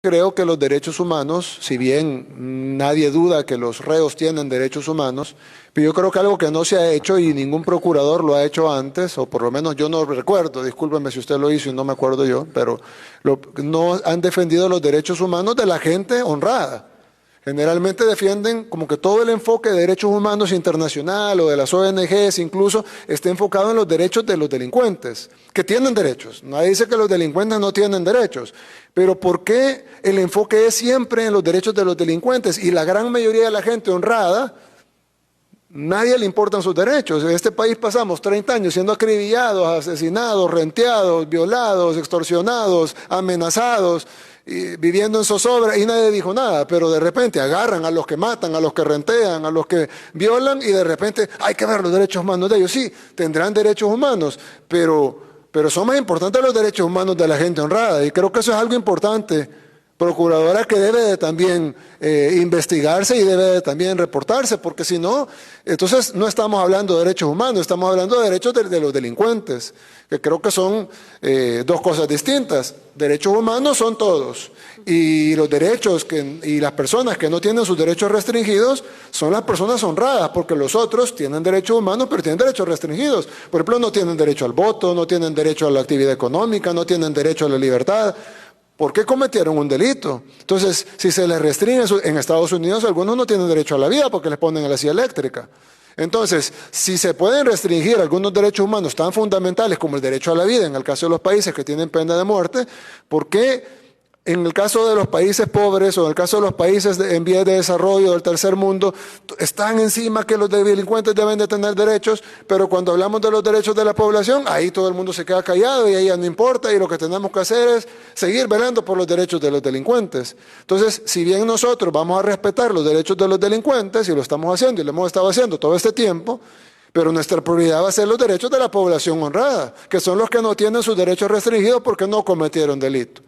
Creo que los derechos humanos, si bien nadie duda que los reos tienen derechos humanos, pero yo creo que algo que no se ha hecho y ningún procurador lo ha hecho antes, o por lo menos yo no recuerdo, discúlpeme si usted lo hizo y no me acuerdo yo, pero no han defendido los derechos humanos de la gente honrada. Generalmente defienden como que todo el enfoque de derechos humanos internacional o de las ONGs incluso esté enfocado en los derechos de los delincuentes, que tienen derechos. Nadie dice que los delincuentes no tienen derechos, pero ¿por qué el enfoque es siempre en los derechos de los delincuentes? Y la gran mayoría de la gente honrada, nadie le importan sus derechos. En este país pasamos 30 años siendo acribillados, asesinados, renteados, violados, extorsionados, amenazados, viviendo en zozobra y nadie dijo nada, pero de repente agarran a los que matan, a los que rentean, a los que violan y de repente hay que ver los derechos humanos de ellos. Sí, tendrán derechos humanos, pero son más importantes los derechos humanos de la gente honrada y creo que eso es algo importante. Procuradora que debe de también investigarse y debe de también reportarse, porque si no, entonces no estamos hablando de derechos humanos, estamos hablando de derechos de los delincuentes, que creo que son dos cosas distintas. Derechos humanos son todos, y los derechos y las personas que no tienen sus derechos restringidos son las personas honradas, porque los otros tienen derechos humanos, pero tienen derechos restringidos. Por ejemplo, no tienen derecho al voto, no tienen derecho a la actividad económica, no tienen derecho a la libertad. ¿Por qué cometieron un delito? Entonces, si se les restringe en Estados Unidos, algunos no tienen derecho a la vida porque les ponen a la silla eléctrica. Entonces, si se pueden restringir algunos derechos humanos tan fundamentales como el derecho a la vida, en el caso de los países que tienen pena de muerte, ¿por qué en el caso de los países pobres o en el caso de los países en vías de desarrollo del tercer mundo, están encima que los delincuentes deben de tener derechos, pero cuando hablamos de los derechos de la población, ahí todo el mundo se queda callado y ahí ya no importa y lo que tenemos que hacer es seguir velando por los derechos de los delincuentes? Entonces, si bien nosotros vamos a respetar los derechos de los delincuentes y lo estamos haciendo y lo hemos estado haciendo todo este tiempo, pero nuestra prioridad va a ser los derechos de la población honrada, que son los que no tienen sus derechos restringidos porque no cometieron delito.